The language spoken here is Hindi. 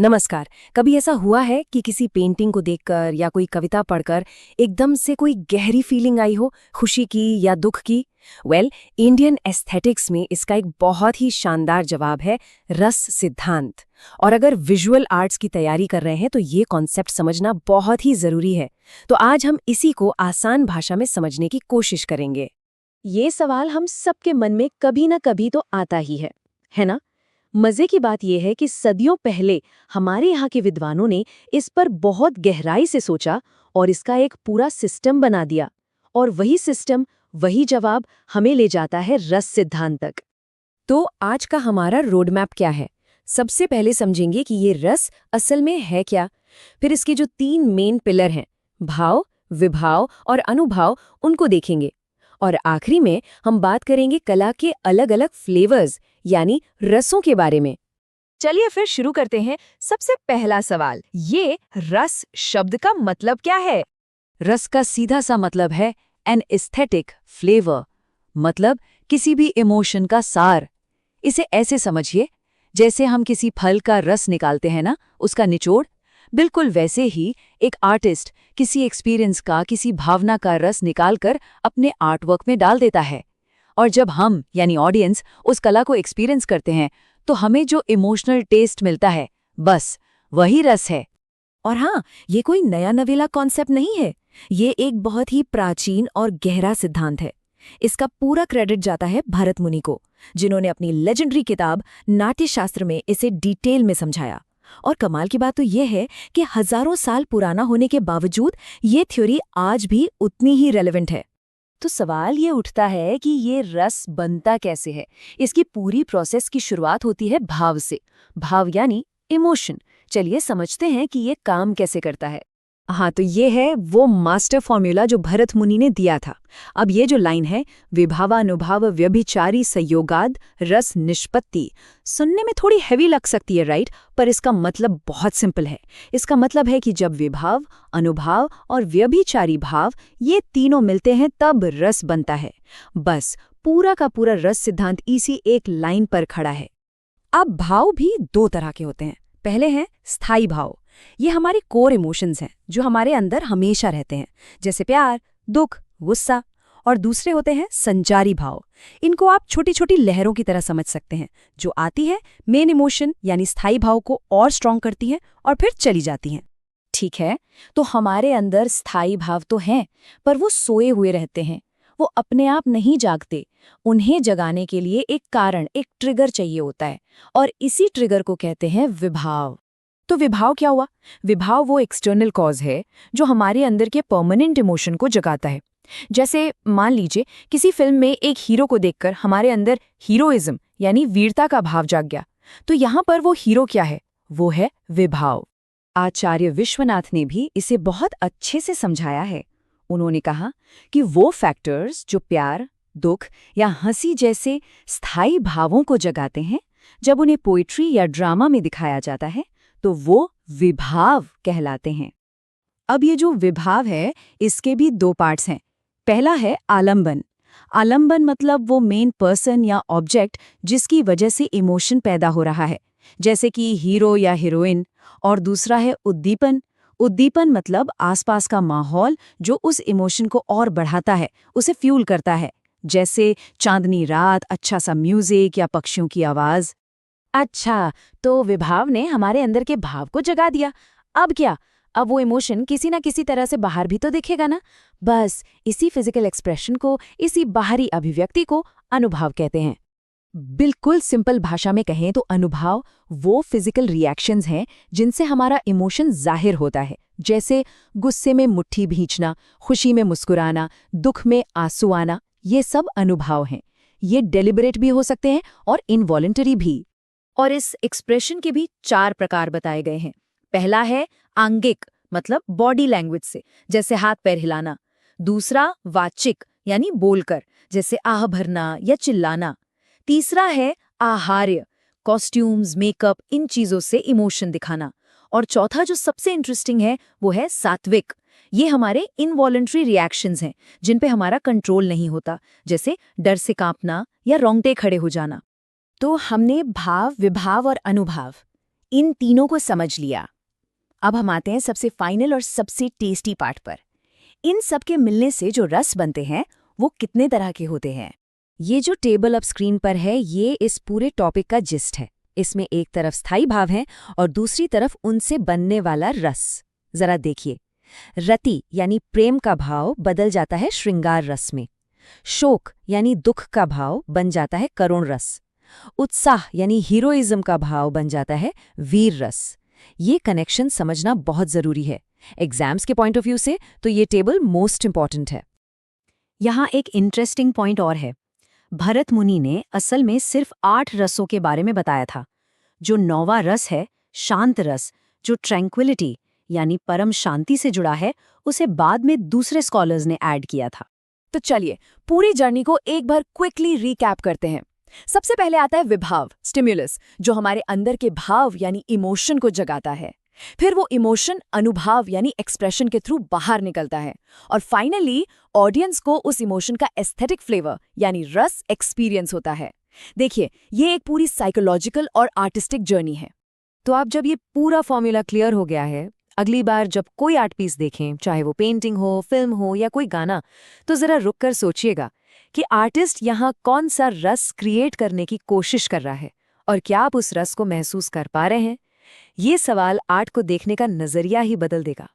नमस्कार। कभी ऐसा हुआ है कि किसी पेंटिंग को देखकर या कोई कविता पढ़कर एकदम से कोई गहरी फीलिंग आई हो, खुशी की या दुख की? इंडियन एस्थेटिक्स में इसका एक बहुत ही शानदार जवाब है रस सिद्धांत। और अगर विजुअल आर्ट्स की तैयारी कर रहे हैं तो ये कॉन्सेप्ट समझना बहुत ही जरूरी है। तो आज हम इसी को आसान भाषा में समझने की कोशिश करेंगे। ये सवाल हम सबके मन में कभी न कभी तो आता ही है ना? मजे की बात यह है कि सदियों पहले हमारे यहाँ के विद्वानों ने इस पर बहुत गहराई से सोचा और इसका एक पूरा सिस्टम बना दिया। और वही सिस्टम, वही जवाब हमें ले जाता है रस सिद्धांत तक। तो आज का हमारा रोड मैप क्या है? सबसे पहले समझेंगे कि ये रस असल में है क्या। फिर इसके जो 3 मेन पिलर हैं, भाव, विभाव और अनुभाव, उनको देखेंगे। और आखिरी में हम बात करेंगे कला के अलग अलग फ्लेवर्स यानी रसों के बारे में। चलिए फिर शुरू करते हैं। सबसे पहला सवाल, ये रस शब्द का मतलब क्या है? रस का सीधा सा मतलब है एन एस्थेटिक फ्लेवर, मतलब किसी भी इमोशन का सार। इसे ऐसे समझिए, जैसे हम किसी फल का रस निकालते हैं ना, उसका निचोड़। बिल्कुल वैसे ही एक आर्टिस्ट किसी एक्सपीरियंस का, किसी भावना का रस निकालकर अपने आर्टवर्क में डाल देता है। और जब हम यानी ऑडियंस उस कला को एक्सपीरियंस करते हैं तो हमें जो इमोशनल टेस्ट मिलता है, बस वही रस है। और हाँ, ये कोई नया नवेला कॉन्सेप्ट नहीं है। ये एक बहुत ही प्राचीन और गहरा सिद्धांत है। इसका पूरा क्रेडिट जाता है भरत मुनि को, जिन्होंने अपनी लेजेंडरी किताब नाट्यशास्त्र में इसे डिटेल में समझाया। और कमाल की बात तो ये है कि हजारों साल पुराना होने के बावजूद ये थ्योरी आज भी उतनी ही रेलेवेंट है। तो सवाल ये उठता है कि ये रस बनता कैसे है। इसकी पूरी प्रोसेस की शुरुआत होती है भाव से। भाव यानी इमोशन। चलिए समझते हैं कि ये काम कैसे करता है। हाँ, तो ये है वो मास्टर फॉर्मूला जो भरत मुनि ने दिया था। अब ये जो लाइन है, विभावानुभाव व्यभिचारी संयोगाद रस निष्पत्ति, सुनने में थोड़ी हैवी लग सकती है, राइट? पर इसका मतलब बहुत सिंपल है। इसका मतलब है कि जब विभाव, अनुभाव और व्यभिचारी भाव ये तीनों मिलते हैं तब रस बनता है। बस पूरा का पूरा रस सिद्धांत इसी एक लाइन पर खड़ा है। अब भाव भी 2 तरह के होते हैं। पहले हैं स्थायी भाव। ये हमारे कोर इमोशंस हैं जो हमारे अंदर हमेशा रहते हैं, जैसे प्यार, दुख, गुस्सा। और दूसरे होते हैं संचारी भाव। इनको आप छोटी छोटी लहरों की तरह समझ सकते हैं, जो आती है मेन इमोशन यानी स्थायी भाव को और स्ट्रॉन्ग करती हैं और फिर चली जाती हैं। ठीक है, तो हमारे अंदर स्थायी भाव तो हैं, पर वो सोए हुए रहते हैं। वो अपने आप नहीं जागते। उन्हें जगाने के लिए एक कारण, एक ट्रिगर चाहिए होता है, और इसी ट्रिगर को कहते हैं विभाव। तो विभाव क्या हुआ? विभाव वो एक्सटर्नल कॉज है जो हमारे अंदर के परमानेंट इमोशन को जगाता है। जैसे मान लीजिए किसी फिल्म में एक हीरो को देखकर हमारे अंदर हीरोइज्म यानी वीरता का भाव जाग गया। तो यहाँ पर वो हीरो क्या है? वो है विभाव। आचार्य विश्वनाथ ने भी इसे बहुत अच्छे से समझाया है। उन्होंने कहा कि वो फैक्टर्स जो प्यार, दुख या हंसी जैसे स्थायी भावों को जगाते हैं, जब उन्हें पोइट्री या ड्रामा में दिखाया जाता है तो वो विभाव कहलाते हैं। अब ये जो विभाव है, इसके भी 2 पार्ट्स हैं। पहला है आलंबन। आलंबन मतलब वो मेन पर्सन या ऑब्जेक्ट जिसकी वजह से इमोशन पैदा हो रहा है, जैसे कि हीरो या हीरोइन। और दूसरा है उद्दीपन। उद्दीपन मतलब आसपास का माहौल जो उस इमोशन को और बढ़ाता है, उसे फ्यूल करता है, जैसे चांदनी रात, अच्छा सा म्यूजिक या पक्षियों की आवाज। अच्छा, तो विभाव ने हमारे अंदर के भाव को जगा दिया। अब क्या? अब वो इमोशन किसी ना किसी तरह से बाहर भी तो दिखेगा ना। बस इसी फिजिकल एक्सप्रेशन को, इसी बाहरी अभिव्यक्ति को अनुभाव कहते हैं। बिल्कुल सिंपल भाषा में कहें तो अनुभाव वो फिजिकल रिएक्शंस हैं जिनसे हमारा इमोशन जाहिर होता है, जैसे गुस्से में मुट्ठी भींचना, खुशी में मुस्कुराना, दुख में आंसू आना। ये सब अनुभाव हैं। ये डेलिबरेट भी हो सकते हैं और इनवॉलंटरी भी। और इस एक्सप्रेशन के भी 4 प्रकार बताए गए हैं। पहला है आंगिक, मतलब बॉडी लैंग्वेज से, जैसे हाथ पैर हिलाना। दूसरा वाचिक यानी बोलकर, जैसे आह भरना या चिल्लाना। तीसरा है आहार्य, कॉस्ट्यूम्स, मेकअप, इन चीजों से इमोशन दिखाना। और चौथा जो सबसे इंटरेस्टिंग है वो है सात्विक। ये हमारे इनवॉलंटरी रिएक्शंस हैं जिन पे हमारा कंट्रोल नहीं होता, जैसे डर से कांपना या रोंगटे खड़े हो जाना। तो हमने भाव, विभाव और अनुभाव, इन तीनों को समझ लिया। अब हम आते हैं सबसे फाइनल और सबसे टेस्टी पार्ट पर। इन सब के मिलने से जो रस बनते हैं वो कितने तरह के होते हैं? ये जो टेबल अब स्क्रीन पर है ये इस पूरे टॉपिक का जिस्ट है। इसमें एक तरफ स्थायी भाव है और दूसरी तरफ उनसे बनने वाला रस। जरा देखिए, रति यानी प्रेम का भाव बदल जाता है श्रृंगार रस में। शोक यानी दुख का भाव बन जाता है करुण रस। उत्साह यानी हीरोइज्म का भाव बन जाता है वीर रस। ये कनेक्शन समझना बहुत जरूरी है। एग्जाम्स के पॉइंट ऑफ व्यू से तो ये टेबल मोस्ट इंपॉर्टेंट है। यहाँ एक इंटरेस्टिंग पॉइंट और है। भरत मुनि ने असल में सिर्फ 8 रसों के बारे में बताया था। जो 9वां रस है, शांत रस, जो ट्रैंक्विलिटी यानी परम शांति से जुड़ा है, उसे बाद में दूसरे स्कॉलर्स ने ऐड किया था। तो चलिए पूरी जर्नी को एक बार क्विकली रिकैप करते हैं। सबसे पहले आता है विभाव, स्टिम्युलस, जो हमारे अंदर के भाव यानी इमोशन को जगाता है। फिर वो इमोशन अनुभाव यानी एक्सप्रेशन के थ्रू बाहर निकलता है। और फाइनली ऑडियंस को उस इमोशन का एस्थेटिक फ्लेवर यानी रस एक्सपीरियंस होता है। देखिए, ये एक पूरी साइकोलॉजिकल और आर्टिस्टिक जर्नी है। तो अब जब ये पूरा फॉर्मूला क्लियर हो गया है, अगली बार जब कोई आर्ट पीस देखें, चाहे वो पेंटिंग हो, फिल्म हो या कोई गाना, तो जरा रुक कर सोचिएगा कि आर्टिस्ट यहाँ कौन सा रस क्रिएट करने की कोशिश कर रहा है और क्या आप उस रस को महसूस कर पा रहे हैं। ये सवाल आर्ट को देखने का नजरिया ही बदल देगा।